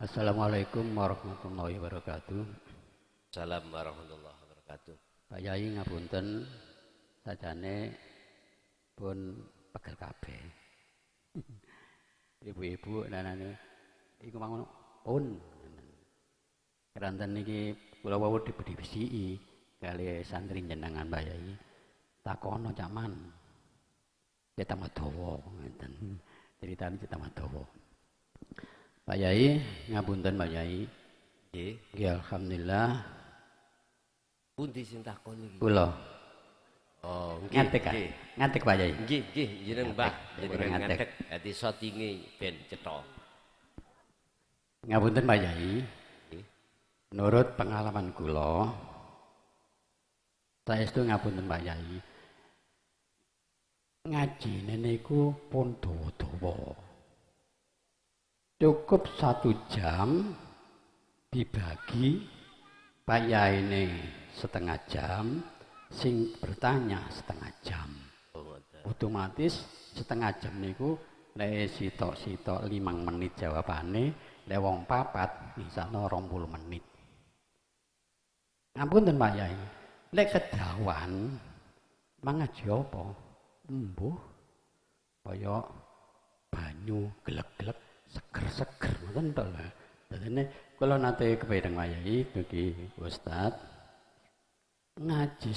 Assalamualaikum warahmatullahi wabarakatuh. Assalamualaikum warahmatullahi wabarakatuh. Pak Yai ngapunten sajane pun pegel kabeh. Ibu-ibu nanane iku mangono pun. Keranten niki kula wau dibedhi-bedhi kali santri jenengan Pak Yai. Takono caman. Kita madawa ngeten. Critane kita madawa. Pak Yai, ngapunten Pak Yai. Nggih. Nggih alhamdulillah. Pundi sing takon iki? Kula. Oh, nggih. Ngantek Pak. Nggih. Ngantek Pak Yai. Nggih, nggih, jeneng Mbah. Jeneng ngantek. ngantek. Dadi shootinge ben cetha. Ngapunten Pak Yai. Nggih. Menurut pengalaman kula, saestu ngapunten Pak Yai. Ngajine niku pun dawa-dawa. Cukup 1 jam dibagi Pak Yai ini setengah jam, sing bertanya setengah jam. Otomatis setengah jam niku lek sitok-sitok 5 menit jawabane, lek wong 4 misalnya 20 menit. Ngapunten Pak Yai, lek kedawan mangaji apa? Embuh kaya banyu gelek-gelek seger-seger ngoten to lho. Dadine kula nate kepedang Pak Yai dugi Ustaz ngaji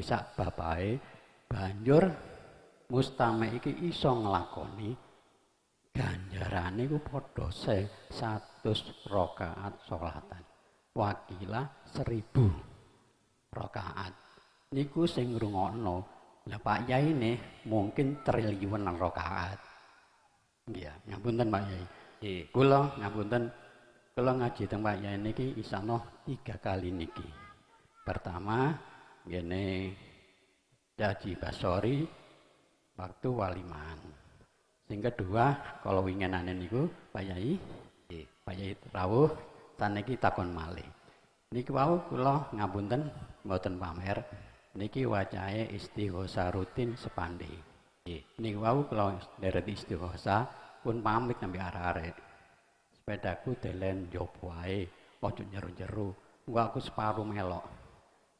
sak bab ae banjur mustame iki iso nglakoni ganjarane iku padha 100 rakaat salatan. Wakilah 1000 rakaat. Niku sing ngrungokno. Lah Pak Yai ne mungkin triliunan rakaat. Nggih, ngapunten Pak Yai. Nggih. Kula ngapunten kula ngaji teng Pak Yai niki isana 3 kali niki. Pertama ngene Haji Basori waktu waliman. Sing kedua kalau winginane niku Pak Yai. Nggih. Pak Yai rawuh saniki takon malih. Niki wau kula ngapunten mboten pamer. Niki wacahe istighosa rutin sepandhe. Nggih. Niki wau kula nderet istighosa pun pamit nampi arek-arek. Sepedaku delen njopo ae, ojo jero-jero. Engko aku separuh melok.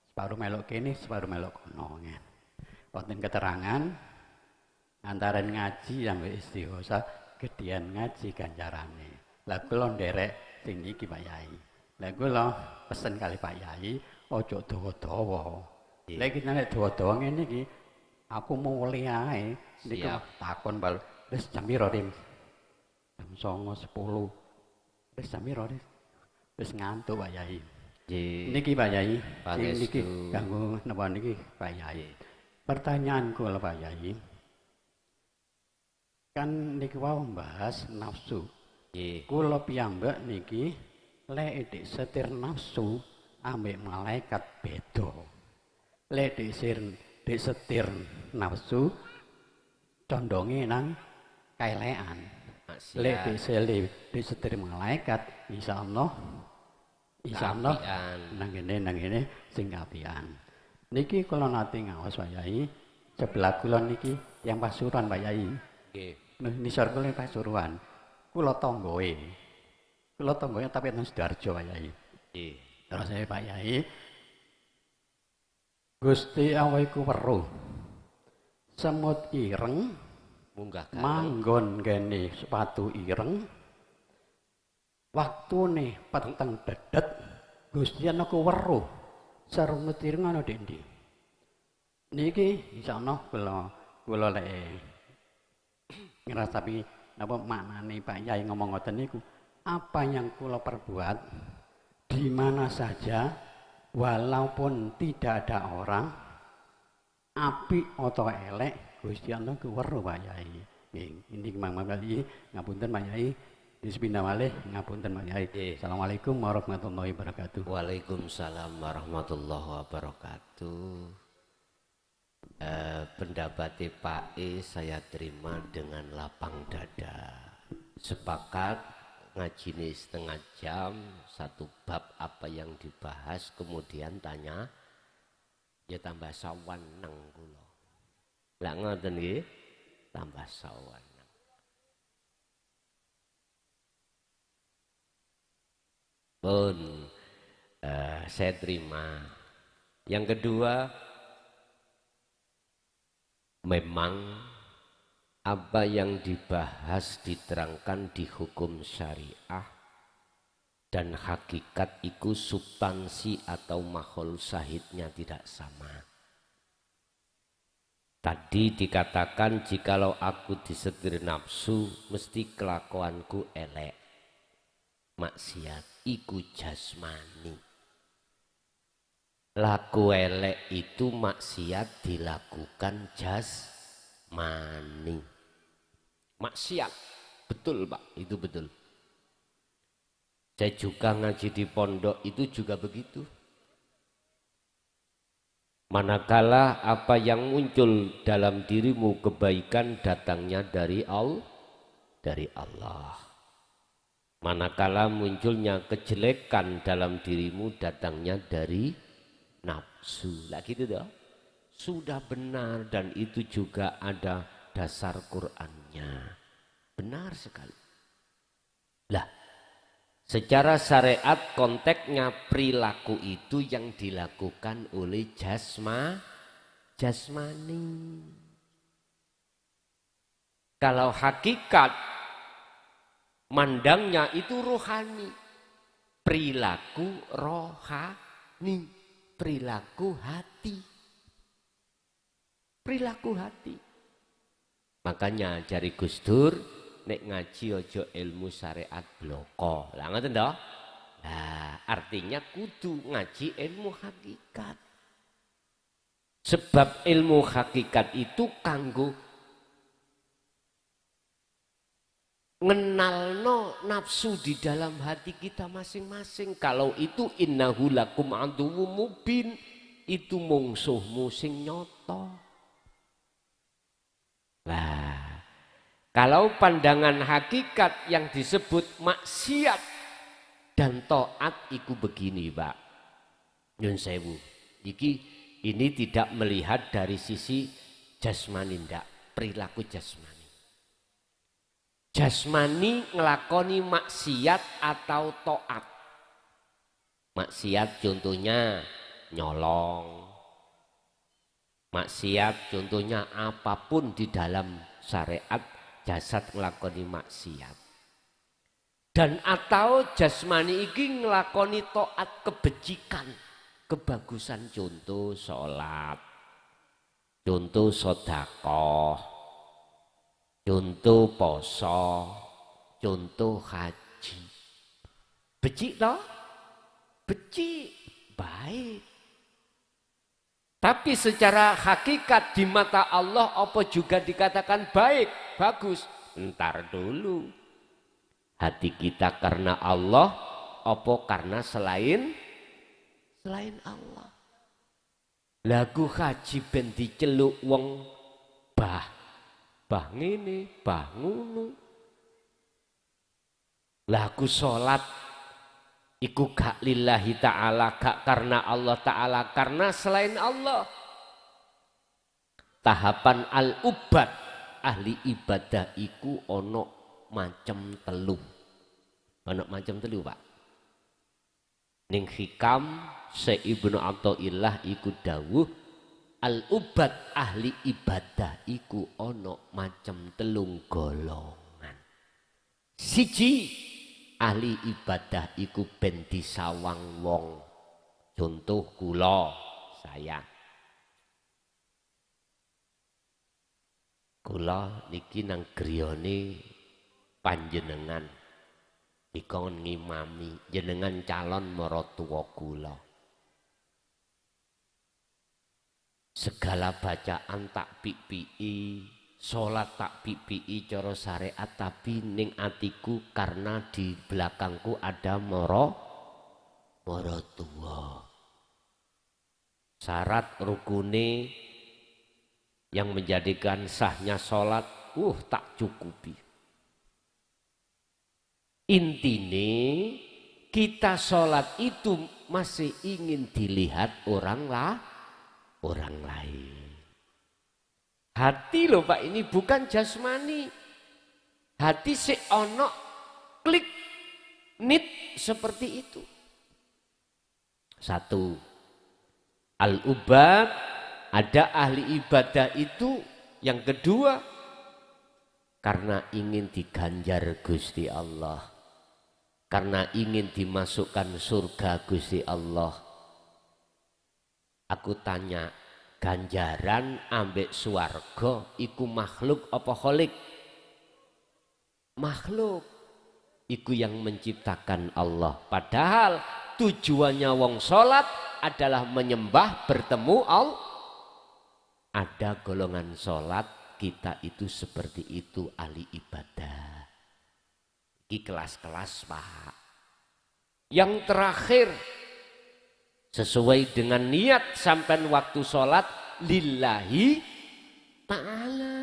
Separuh melok kene, separuh melok kono. Wonten keterangan antara ngaji sampai istighosa gedean ngaji ganjarane. Lah kula nderek sing iki Pak Yai. Lah kula pesen kali Pak Yai, ojo dawa-dawa. Lah iki nek dawa-dawa ngene iki aku mulai ae niku takon bal wis jam piro Rim? Jam 09.10. Wis jam piro wis ngantuk Pak Yai. Nggih. Niki Pak Yai, Pangestu. niki kanggo napa niki Pak Yai. Pertanyaanku lho Pak Yai. Kan niki wau membahas nafsu. Nggih. Kula piyambak niki lek setir nafsu ambek malaikat beda. Lek setir nafsu condonge nang kaelekan. Lek setir malaikat insyaallah nang ngene sing kapian. Niki kula nate ngaos Pak Yai, sebelah kula niki yang Pasuruan Pak Yai. Nggih. Nisor kula Pasuruan. Kula tanggoe. Kula tanggoe tapi nang Sidoarjo Pak Yai. Nggih. Terus saya Pak Yai Gusti Allah iku weruh. Semut ireng Munggah manggon kene sepatu ireng. Waktune peteng dedet Gusti ana ku weruh. Semut ireng ana ndi? Niki insyaallah kula lek ngrasapi napa maknane Pak Yai ngomong ngoten niku. Apa yang kula perbuat di mana saja walaupun tidak ada orang, apik atau elek, Gusti Allah ku weruh Pak Yai. Ini Mang Yai, ngapunten Pak Yai. Bismillah malih ngapunten Pak Yai. Assalamualaikum warahmatullahi wabarakatuh. Waalaikumsalam warahmatullahi wabarakatuh. Pendapat Pak E saya terima dengan lapang dada. Sepakat ngaji ini setengah jam, 1 bab apa yang dibahas, kemudian tanya, ya tambah sawan nang kula. Lah ngoten nggih, tambah sawan. Pun saya terima. Yang kedua, memang apa yang dibahas diterangkan di hukum syariah dan hakikat itu substansi atau mahol syahidnya tidak sama. Tadi dikatakan jikalau aku disetir nafsu mesti kelakuanku elek. Maksiat iku jasmani. Laku elek itu maksiat dilakukan jasmani. Maksiat, betul Pak, itu betul. Saya juga ngaji di pondok itu juga begitu. Manakala apa yang muncul dalam dirimu kebaikan datangnya dari Allah. Manakala munculnya kejelekan dalam dirimu datangnya dari nafsu. Lah gitu dah. Sudah benar dan itu juga ada dasar Qur'annya. Benar sekali. Lah, secara syariat konteksnya perilaku itu yang dilakukan oleh jasmani. Kalau hakikat mandangnya itu rohani. Perilaku rohani. Perilaku hati. Perilaku hati. Makanya jari Gus Dur nek ngaji ojo ilmu syariat bloko. Lah ngoten toh? Nah, artinya kudu ngaji ilmu hakikat. Sebab ilmu hakikat itu kanggo ngenalno nafsu di dalam hati kita masing-masing. Kalau itu innahu lakum aduwwum mubin, itu mungsuhmu sing nyoto. Nah, kalau pandangan hakikat yang disebut maksiat dan taat iku begini, Pak. Nyun sewu. Ini tidak melihat dari sisi jasmani ndak, perilaku jasmani. Jasmani ngelakoni maksiat atau taat. Maksiat contohnya nyolong. Maksiat contohnya apapun di dalam syariat jasad ngelakoni maksiat. Dan atau jasmani iki ngelakoni taat kebajikan, kebagusan, contoh sholat, contoh sedekah, contoh poso, contoh haji. Becik toh? Becik, baik. Tapi secara hakikat di mata Allah apa juga dikatakan baik, bagus. Ntar dulu. Hati kita karena Allah, apa karena selain Allah. Lagu haji ben diceluk wong bah ngene, bah ngono. Lagu salat iku gak lillahi ta'ala, gak karena Allah ta'ala, karena selain Allah. Tahapan al-ubad, ahli ibadah iku ono macam telu. Ono macam telu, Pak. Ning hikam Ibnu Athaillah iku dawuh al-ubad ahli ibadah iku ono macam telung golongan. Siji, ahli ibadah iku ben disawang wong. Contoh kula, saya. Kula niki nang griyane panjenengan dikon ngimami, jenengan calon maratuwa kula. Segala bacaan tak pipii, sholat tak pipii cara syariat, tapi ning atiku karena di belakangku ada maratuwa. Syarat rukune yang menjadikan sahnya sholat tak cukupi. Intine kita sholat itu masih ingin dilihat orang lain. Hati loh Pak, ini bukan jasmani. Hati si ono klik Nit seperti itu. Satu, al-ubad, ada ahli ibadah itu. Yang kedua, karena ingin diganjar Gusti Allah, karena ingin dimasukkan surga Gusti Allah. Aku tanya, ganjaran ambek swarga iku makhluk apa kholik? Makhluk. Iku yang menciptakan Allah. Padahal tujuannya wong sholat adalah menyembah, bertemu Allah. Ada golongan sholat kita itu seperti itu, ahli ibadah. Ini kelas-kelas Pak. Yang terakhir, sesuai dengan niat sampai waktu sholat lillahi ta'ala.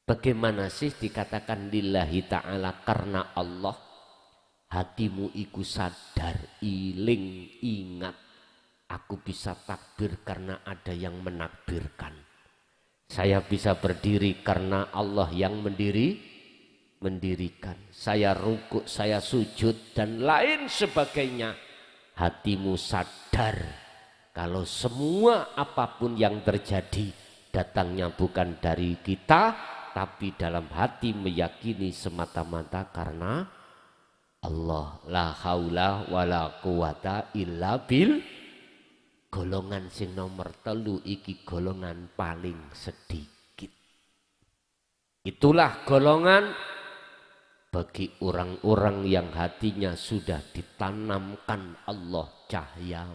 Bagaimana sih dikatakan lillahi ta'ala? Karena Allah. Hatimu iku sadar, iling, ingat. Aku bisa takbir karena ada yang menakbirkan. Saya bisa berdiri karena Allah yang mendirikan. Saya rukuk, saya sujud dan lain sebagainya. Hatimu sadar kalau semua apapun yang terjadi datangnya bukan dari kita, tapi dalam hati meyakini semata-mata karena Allah. La haula wala quwata illa bil. Golongan sing nomor 3 iki golongan paling sedikit. Itulah golongan bagi orang-orang yang hatinya sudah ditanamkan Allah cahaya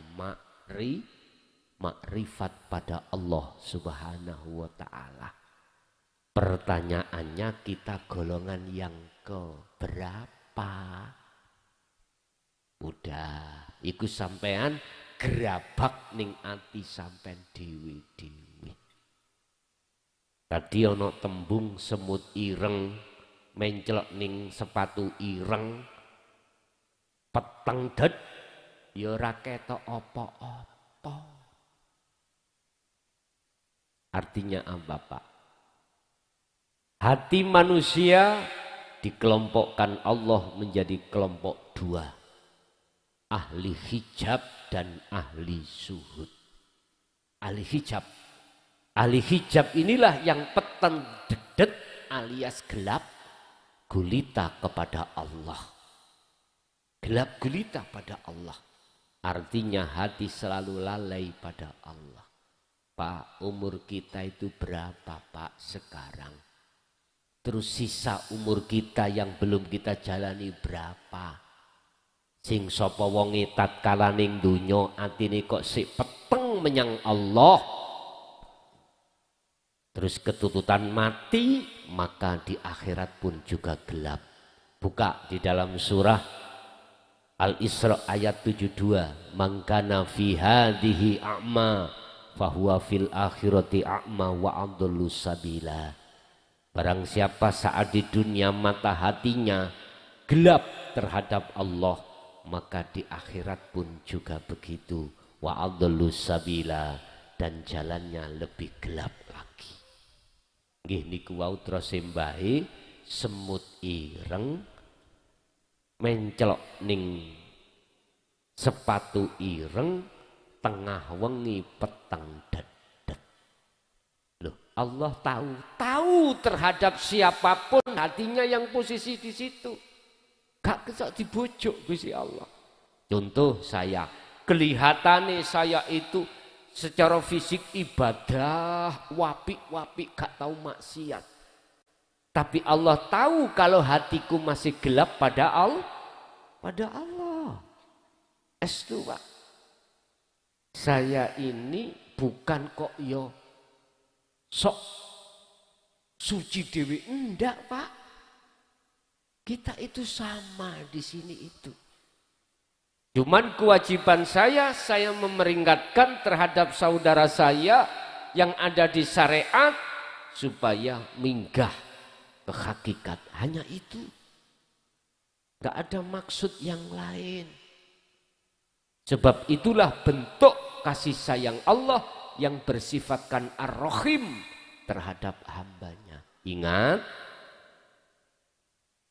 makrifat pada Allah Subhanahu wa ta'ala. Pertanyaannya, kita golongan yang keberapa? Udah, iku sampean gerabak ning ati sampean dewi-dewi. Tadi ono tembung semut ireng menclok ning sepatu ireng, peteng det ya ora ketok apa-apa. Artinya apa Pak? Hati manusia dikelompokkan Allah menjadi kelompok 2. Ahli hijab dan ahli suhud. Ahli hijab. Ahli hijab inilah yang peteng dedet alias gelap gulita kepada Allah. Gelap gulita pada Allah. Artinya hati selalu lalai pada Allah. Pak, umur kita itu berapa Pak sekarang? Terus sisa umur kita yang belum kita jalani berapa? Sing sapa wonge tatkala ning donya atine kok sik peteng menyang Allah. Terus ketututan mati, maka di akhirat pun juga gelap. Buka di dalam surah Al-Isra ayat 72. Man kana fi hadhihi a'ma fahuwa fil akhirati a'ma wa adallu sabila. Barang siapa saat di dunia mata hatinya gelap terhadap Allah, maka di akhirat pun juga begitu. Wa adallu sabila, dan jalannya lebih gelap lagi. Nggih niku wau terus sembahe semut ireng menclok ning sepatu ireng tengah wengi peteng dedet. Loh, Allah tahu terhadap siapapun hatinya yang posisi di situ. Gak kesak dibujuk Gusti Allah. Contoh saya, kelihatannya saya itu secara fisik ibadah, wapik-wapik, gak tahu maksiat. Tapi Allah tahu kalau hatiku masih gelap pada Allah. Pada Allah. Estu Pak. Saya ini bukan kok yo sok suci dewi, enggak Pak. Kita itu sama di sini itu. Cuman kewajiban saya memeringatkan terhadap saudara saya yang ada di syariat supaya minggah ke hakikat. Hanya itu. Gak ada maksud yang lain. Sebab itulah bentuk kasih sayang Allah yang bersifatkan ar-rahim terhadap hambanya. Ingat,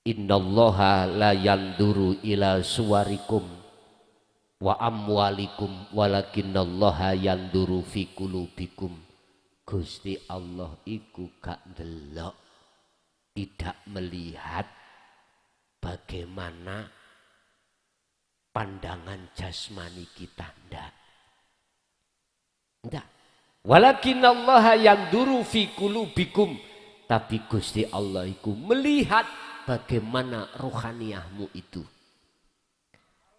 Innallaha la yanduru ila suwarikum wa amwalikum walakinnallaha yanduru fi qulubikum. Gusti Allah iku gak ndelok, tidak melihat bagaimana pandangan jasmani kita, ndak. Walakinnallaha yanduru fi qulubikum, tapi Gusti Allah iku melihat bagaimana rohaniahmu itu.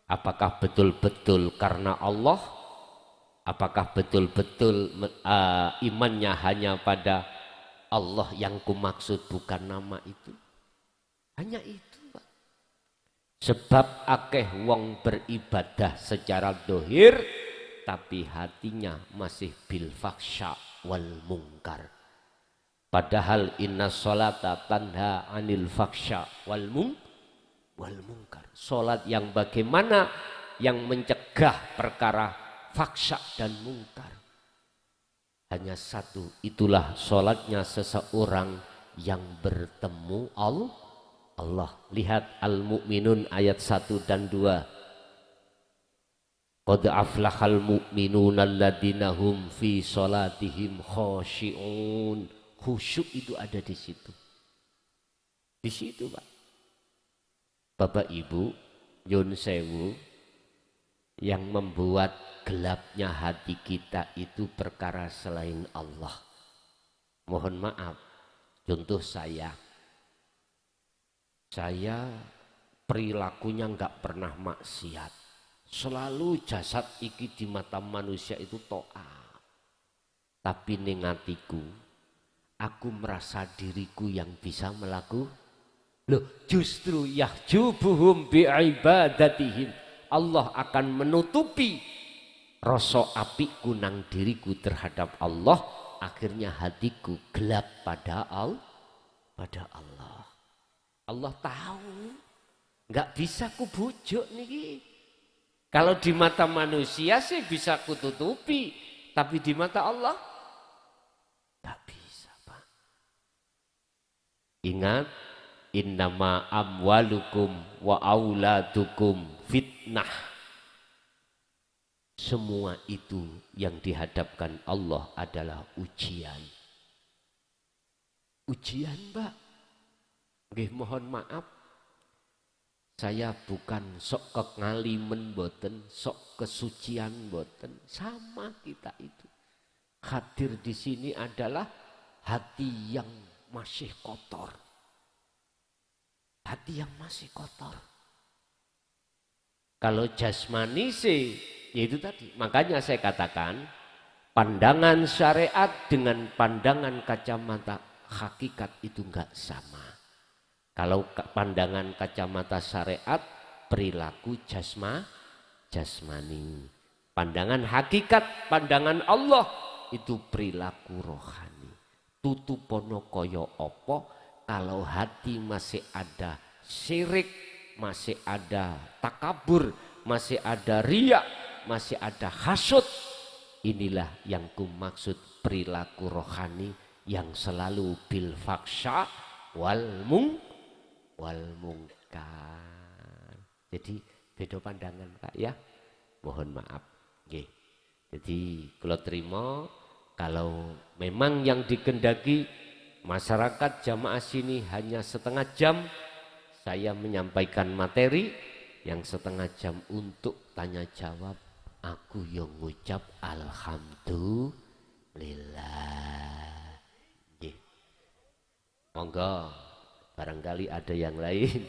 Apakah betul-betul karena Allah? Apakah betul-betul imannya hanya pada Allah yang kumaksud bukan nama itu? Hanya itu, Pak. Sebab akeh wong beribadah secara dohir, tapi hatinya masih bil faksha wal mungkar. Padahal inna sholata tanha anil faksha wal mungkar. Sholat yang bagaimana? Yang mencegah perkara faksha dan mungkar. Hanya satu, itulah sholatnya seseorang yang bertemu Allah. Lihat Al-Mu'minun ayat 1 dan 2. Qad aflahal mu'minuna alladzina hum fi sholatihim khashi'un. Khusyuk itu ada di situ. Di situ, Pak. Bapak Ibu, Yun Sewu, yang membuat gelapnya hati kita itu perkara selain Allah. Mohon maaf, contoh saya perilakunya nggak pernah maksiat. Selalu jasad iki di mata manusia itu taat. Tapi ning atiku, aku merasa diriku yang bisa melakukan. Loh, justru yahjubuhum bi'ibadatihim. Allah akan menutupi rasa apiku nang diriku terhadap Allah. Akhirnya hatiku gelap pada Allah. Allah tahu, nggak bisa kubujuk nih. Kalau di mata manusia sih bisa kututupi, tapi di mata Allah nggak bisa, Pak. Ingat, innama amwalukum wa auladukum fitnah. Semua itu yang dihadapkan Allah adalah ujian. Ujian, Pak. Nggih, mohon maaf. Saya bukan sok kengalimen boten, sok kesucian boten. Sama kita itu. Hadir di sini adalah hati yang masih kotor. Hati yang masih kotor. Kalau jasmani sih, ya itu tadi. Makanya saya katakan, pandangan syariat dengan pandangan kacamata hakikat itu enggak sama. Kalau pandangan kacamata syariat, perilaku jasmani. Pandangan hakikat, pandangan Allah, itu perilaku rohani. Tutupono koyo opo, kalau hati masih ada syirik, masih ada takabur, masih ada riya, masih ada hasud. Inilah yang kumaksud perilaku rohani yang selalu bil faksha wal mungkar. Jadi beda pandangan, Pak, ya. Mohon maaf. Oke. Jadi kalau terima, kalau memang yang dikendaki masyarakat jamaah sini hanya setengah jam, saya menyampaikan materi yang setengah jam untuk tanya jawab. Aku yang ngucap alhamdulillah. Nggih. Monggo. Barangkali ada yang lain.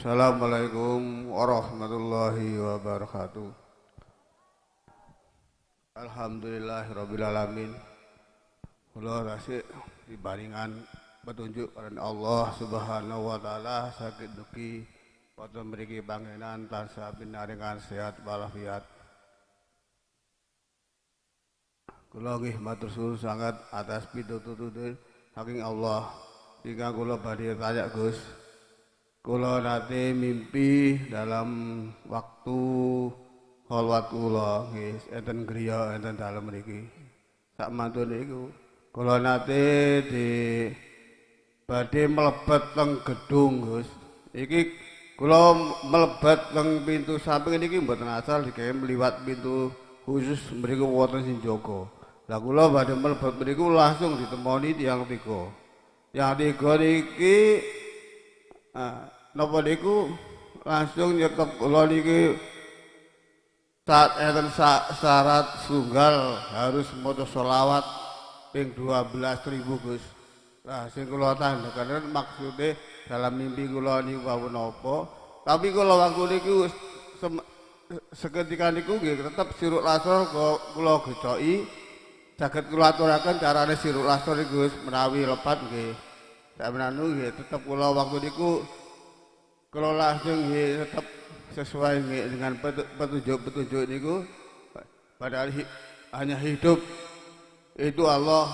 Assalamualaikum warahmatullahi wabarakatuh. Alhamdulillahirabbil alamin. Kula tasih dibaringan petunjuk karena Allah Subhanahu wa taala sakit duki wonten mriki pangenan tansah pinaringan sehat walafiat. Kula nggih matur suwun sangat atas pituturipun saking Allah. Ingkang kula badhe tanya Gus. Kula nate mimpi dalam waktu kholwat kula nggih enten griya enten dalem mriki. Sak mantun niku kula nate di badhe mlebet teng gedung Gus. Iki kula mlebet teng pintu samping niki mboten asal digawe liwat pintu khusus mriku wonten sing jaga. Lah kula badhe mlebet mriku langsung ditemoni tiyang tiga. Yang tiga niki napa niku langsung nyetep kula niki saat enten syarat tunggal harus maca selawat ping 12.000 Gus. Nah sing kula tandhaken maksude dalam mimpi kula niku wawon napa, tapi kula waktu niku seketika niku nggih tetep siruk lasor kula gecoki saged kula aturaken carane siruk lasor niku Gus menawi lepat nggih. Sakmenanu nggih tetep kula waktu niku kula langsung nggih tetep sesuai nggih dengan petunjuk-petunjuk niku padahal hanya hidup itu Allah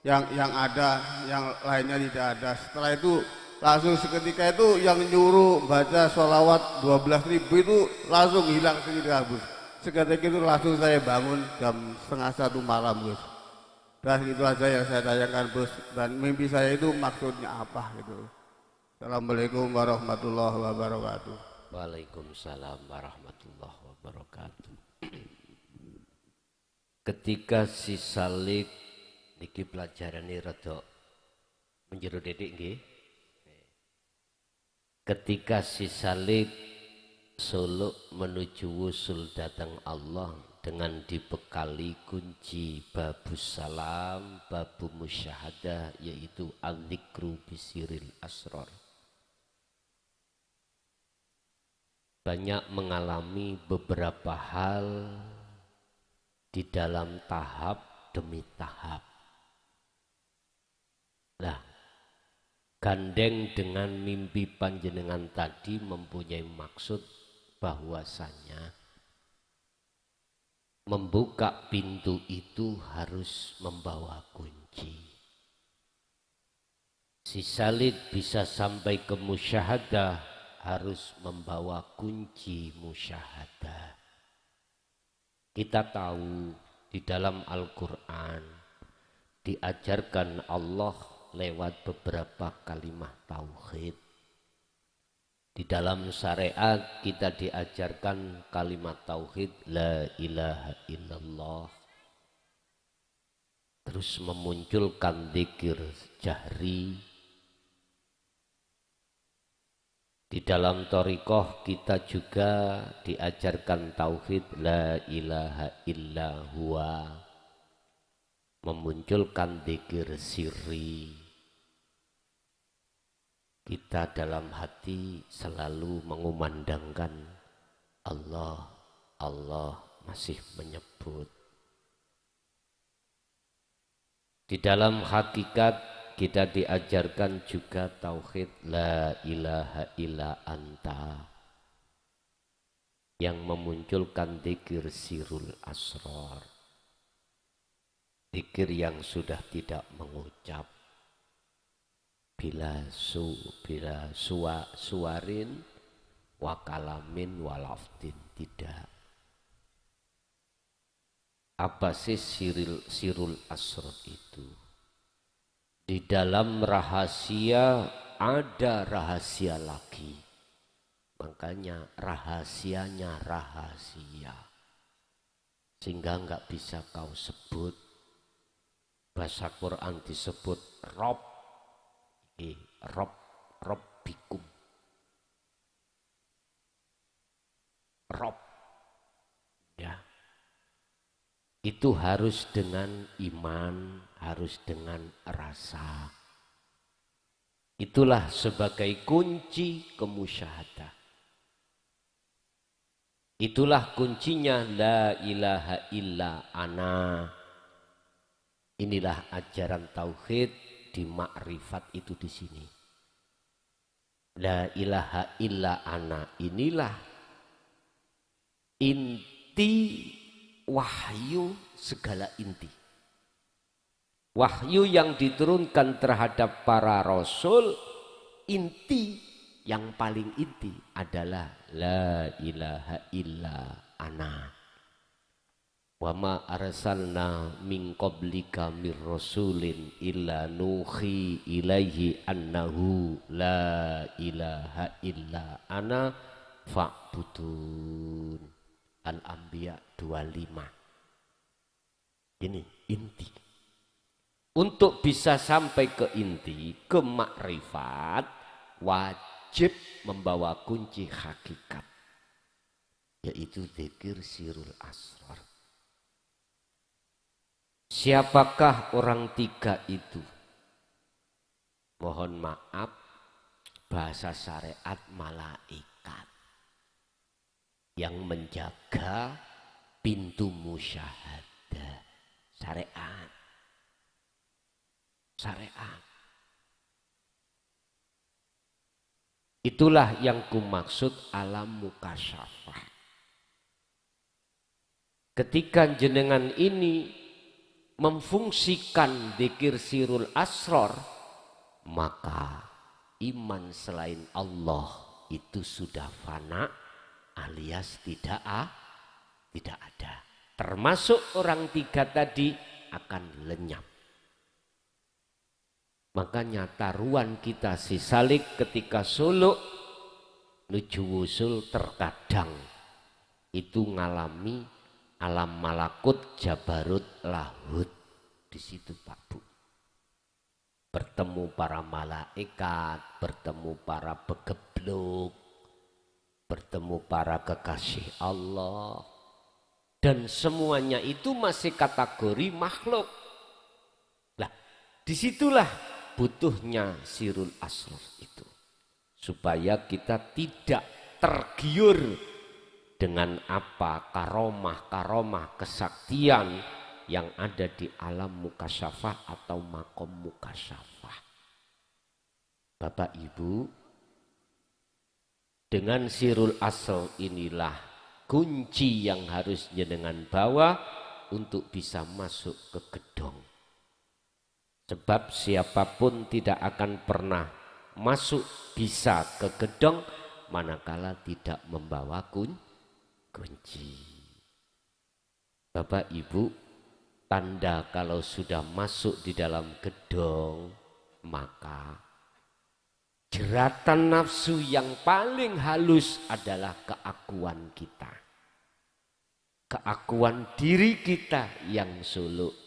yang ada, yang lainnya tidak ada. Setelah itu langsung seketika itu yang nyuruh baca sholawat 12.000 itu langsung hilang seketika Gus. Seketika itu langsung saya bangun jam 1:30 malam Gus. Dan itu aja yang saya tanyakan Gus. Dan mimpi saya itu maksudnya apa gitu. Assalamualaikum warahmatullahi wabarakatuh. Waalaikumsalam warahmatullahi wabarakatuh. Ketika si salib niki pelajaran ini rada menjero dedik nggih. Ketika si salib suluk menuju wusul datang Allah dengan dibekali kunci babus salam, babu musyahadah, yaitu al-dzikru bisiril asrar. Banyak mengalami beberapa hal di dalam tahap demi tahap. Nah, gandeng dengan mimpi panjenengan tadi mempunyai maksud bahwasanya membuka pintu itu harus membawa kunci. Si salib bisa sampai ke musyahadah harus membawa kunci musyahadah. Kita tahu di dalam Al-Quran diajarkan Allah lewat beberapa kalimat tauhid. Di dalam syariat kita diajarkan kalimat tauhid la ilaha illallah. Terus memunculkan dzikir jahri. Di dalam thariqah kita juga diajarkan tauhid la ilaha illa huwa. Memunculkan dzikir sirri. Kita dalam hati selalu mengumandangkan Allah, Allah masih menyebut. Di dalam hakikat kita diajarkan juga tauhid la ilaha illa anta yang memunculkan dzikir sirul asrar. Dzikir yang sudah tidak mengucap bila suarin wakalamin walaftin, tidak. Apa sih sirul asrar itu? Di dalam rahasia ada rahasia lagi. Makanya rahasianya rahasia. Sehingga enggak bisa kau sebut. Bahasa Quran disebut Rob. Robbikum. Rob. Ya. Itu harus dengan iman, harus dengan rasa. Itulah sebagai kunci kemusyahadah. Itulah kuncinya la ilaha illa ana. Inilah ajaran tauhid di makrifat itu di sini. La ilaha illa ana, inilah inti wahyu segala inti. Wahyu yang diturunkan terhadap para rasul, inti yang paling inti adalah la ilaha illa ana. Wa ma arsalna min qablika mir rasulin illa nuhi ilaihi annahu la ilaha illa ana fa'budun. Al-Anbiya 25. Ini inti. Untuk bisa sampai ke inti, ke makrifat, wajib membawa kunci hakikat, yaitu zikir sirul asrar. Siapakah orang tiga itu? Mohon maaf, bahasa syariat malaikat yang menjaga pintu musyahadah. Syariat. Itulah yang kumaksud alam mukasyafah. Ketika jenengan ini memfungsikan dzikir sirul asrar, maka iman selain Allah itu sudah fana alias tidak ada. Termasuk orang tiga tadi akan lenyap. Makanya taruhan kita si salik ketika suluk nuju wusul terkadang itu ngalami alam malakut jabarut lahut di situ Pak Bu. Bertemu para malaikat, bertemu para begebluk, bertemu para kekasih Allah, dan semuanya itu masih kategori makhluk. Lah, disitulah butuhnya sirul asrar itu, supaya kita tidak tergiur dengan apa karomah kesaktian yang ada di alam mukasyafah atau makom mukasyafah. Bapak Ibu, dengan sirul asrar inilah kunci yang harus jenengan bawa untuk bisa masuk ke gedong. Sebab siapapun tidak akan pernah masuk bisa ke gedong manakala tidak membawa kunci. Bapak Ibu, tanda kalau sudah masuk di dalam gedong, maka jeratan nafsu yang paling halus adalah keakuan kita. Keakuan diri kita yang suluk.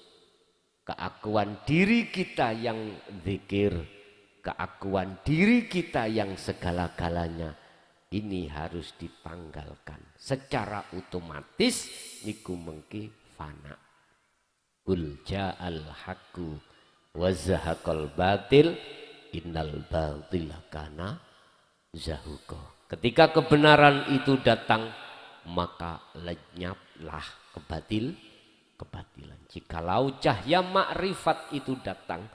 Keakuan diri kita yang zikir, keakuan diri kita yang segala-galanya, ini harus ditanggalkan. Secara otomatis niku mengki fana. Qul ja'al haqqu wa zahaqal batil innal batila kana zahuqa. Ketika kebenaran itu datang, maka lenyaplah kebatilan. Jikalau cahaya makrifat itu datang,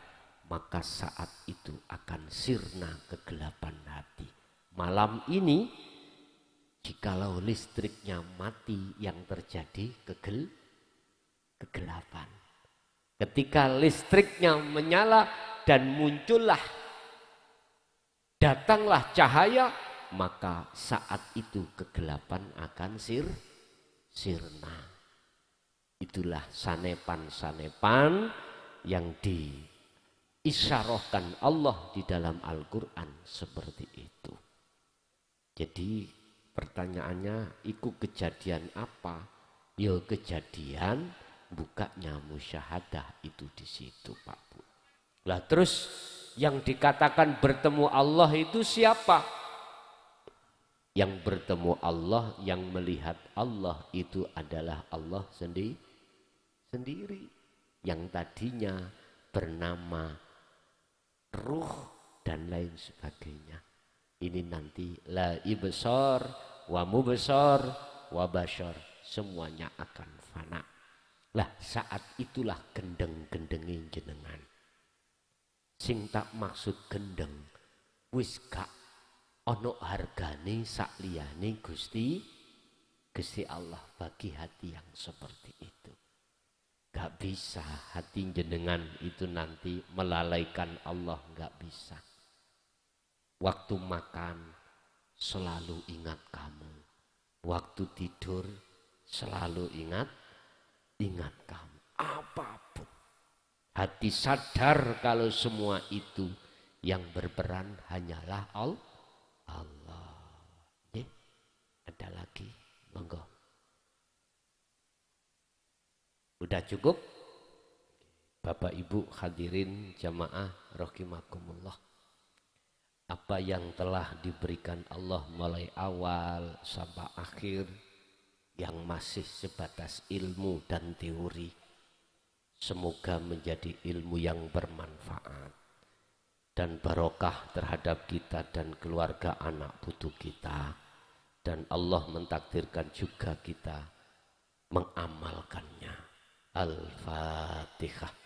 maka saat itu akan sirna kegelapan hati. Malam ini, jikalau listriknya mati, yang terjadi kegelapan. Ketika listriknya menyala dan datanglah cahaya, maka saat itu kegelapan akan sirna. Itulah sanepan-sanepan yang diisyarahkan Allah di dalam Al-Quran seperti itu. Jadi pertanyaannya, iku kejadian apa? Yo kejadian bukanya musyahadah itu di situ Pak Bu. Lah terus yang dikatakan bertemu Allah itu siapa? Yang bertemu Allah, yang melihat Allah itu adalah Allah sendiri. Yang tadinya bernama ruh dan lain sebagainya. Ini nanti la ibsar wa mubsar wa basyar, semuanya akan fana. Lah saat itulah gendeng-gendengin jenengan. Sing tak maksud gendeng wis gak ono hargane sak liyane Gusti Allah bagi hati yang seperti itu. Gak bisa hati jenengan itu nanti melalaikan Allah, gak bisa. Waktu makan selalu ingat kamu, waktu tidur selalu ingat kamu. Apapun hati sadar kalau semua itu yang berperan hanyalah Allah. Ada lagi, monggo. Udah cukup? Bapak Ibu hadirin jamaah rahimakumullah. Apa yang telah diberikan Allah mulai awal sampai akhir yang masih sebatas ilmu dan teori, semoga menjadi ilmu yang bermanfaat dan barokah terhadap kita dan keluarga anak putu kita, dan Allah mentakdirkan juga kita mengamalkannya. Al-Fatihah.